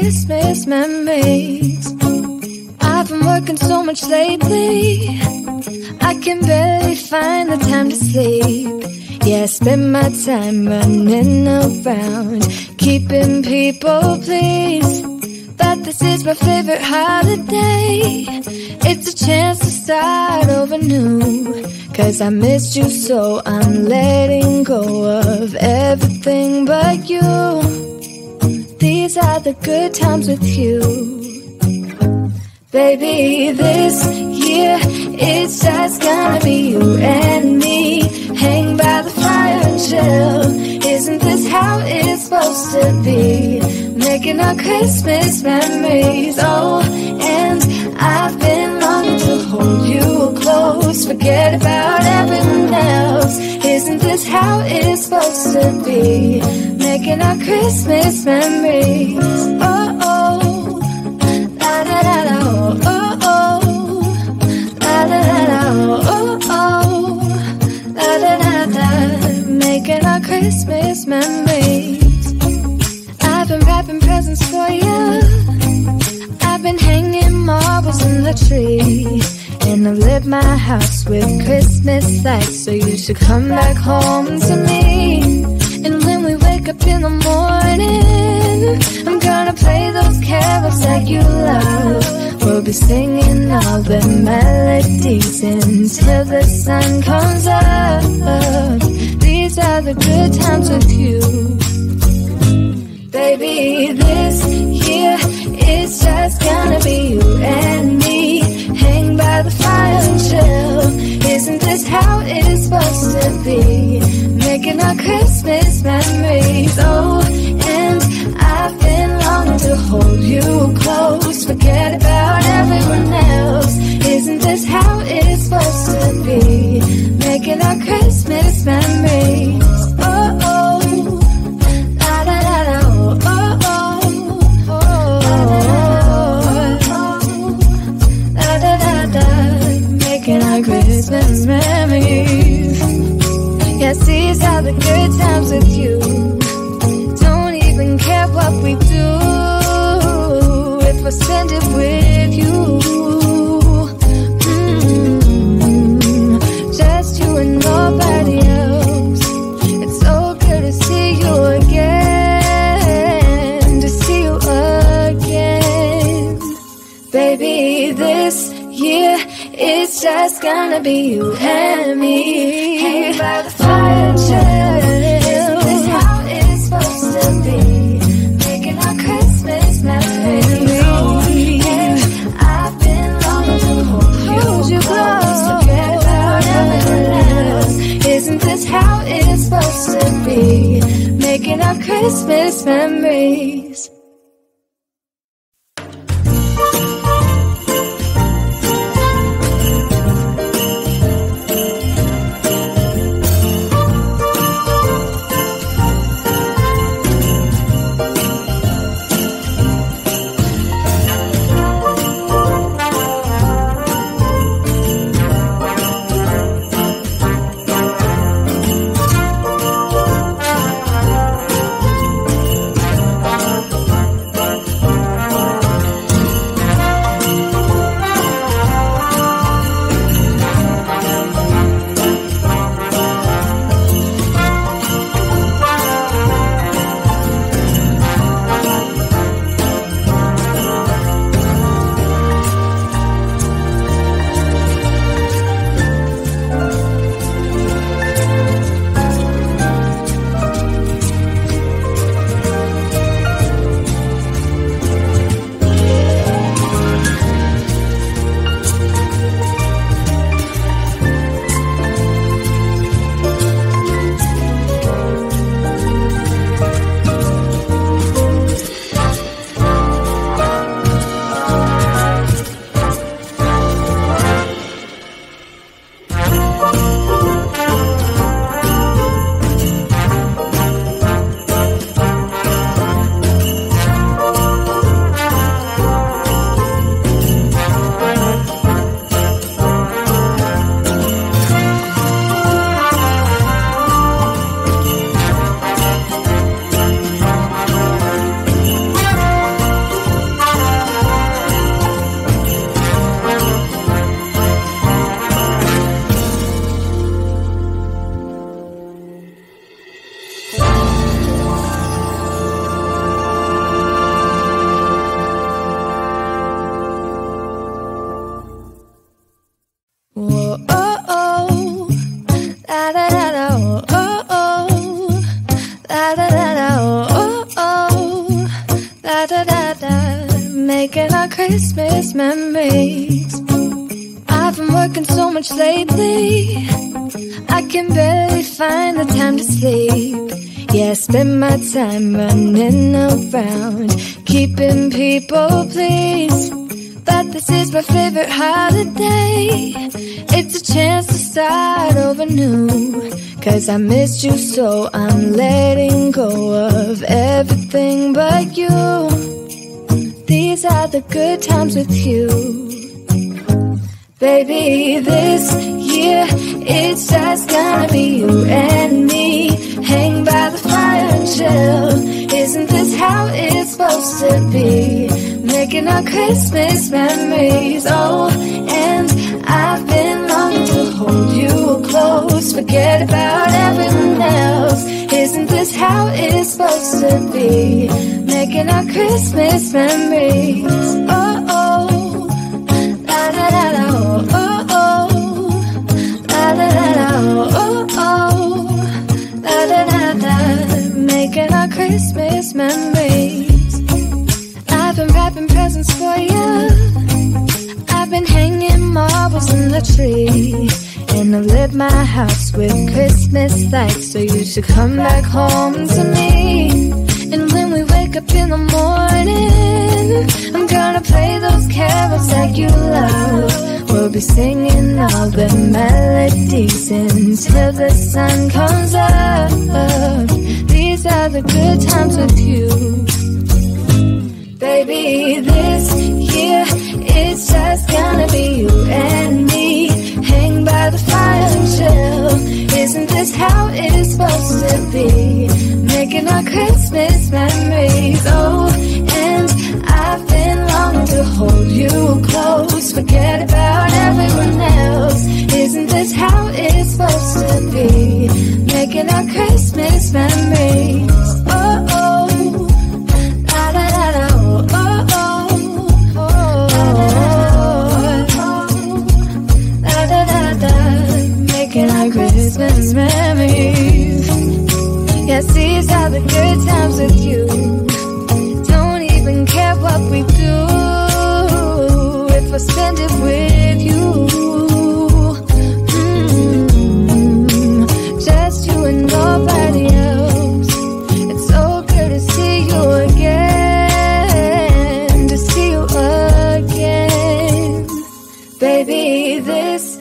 Christmas memories. I've been working so much lately, I can barely find the time to sleep. Yeah, I spend my time running around, keeping people pleased. But this is my favorite holiday. It's a chance to start over new. 'Cause I missed you, so I'm letting go of everything but you. These are the good times with you. Baby, this year it's just gonna be you and me. Hang by the fire and chill. Isn't this how it's supposed to be? Making our Christmas memories. Oh, and I've been longing to hold you close. Forget about everyone else. Isn't this how it's supposed to be? Making our Christmas memories. Oh, oh, la da da da, oh, oh, oh, la da da da, oh, oh, la da da da. Making our Christmas memories. I've been wrapping presents for you. I've been hanging marbles in the tree. And I've lit my house with Christmas lights. So you should come back home to me. And when we wake up in the morning, I'm gonna play those carols that you love. We'll be singing all the melodies until the sun comes up. These are the good times with you. Baby, this year it's just gonna be you and me. Hang by the fire and chill. Isn't this how it's supposed to be? Making our Christmas memories. Oh, and I've been longing to hold you close. Forget about everyone else. Isn't this how it's supposed to be? Making our Christmas memories. Oh, oh, la da da da, oh, oh, oh, oh, la da da da. Making our Christmas memories. Yes, these are the good times with you. Don't even care what we do if I spend it with you. Just you and nobody else. It's so good to see you again. To see you again. Baby, this year it's just gonna be you and me. Hang by the fire and chill. Isn't this how it's supposed to be? Making our Christmas memories. Yeah, I've been longing to hold you close. Forget about everyone else. Isn't this how it's supposed to be? Making our Christmas memories. Whoa, oh, oh, da da da da, oh, oh, oh, da da da da, oh, oh, da da da da, making our Christmas memories. I've been working so much lately, I can barely find the time to sleep. Yeah, I spend my time running around, keeping people pleased. But this is my favorite holiday, it's a chance to start over new. Cause I missed you so I'm letting go of everything but you. These are the good times with you. Baby, this year it's just gonna be you and me. Hang by the fire and chill. Isn't this how it's supposed to be? Making our Christmas memories. Oh, and I've been longing to hold you close. Forget about everyone else. Isn't this how it's supposed to be? Making our Christmas memories. Oh, oh, da da da da, oh, oh, oh, da da da da, oh, oh, da da da da, making our Christmas memories. I've been wrapping presents for you, I've been hanging marbles in the tree, and I've lit my house with Christmas lights, so you should come back home to me. And when we wake up in the morning, I'm gonna play those carols that you love. We'll be singing all the melodies until the sun comes up. These are the good times with you. Baby, this year it's just gonna be you and me. Hang by the fire and chill. Isn't this how it's supposed to be? Making our Christmas memories. Oh, and I've been longing to hold you close. Forget about everyone else. Isn't this how it's supposed to be? Making our Christmas memories. Oh, oh, da da da da, oh, oh, oh, da da da da, making our Christmas memories. Yes, these are the good times with you. Don't even care what we do if I spend it with you. Just you and nobody else. It's so good to see you again, to see you again. Baby, this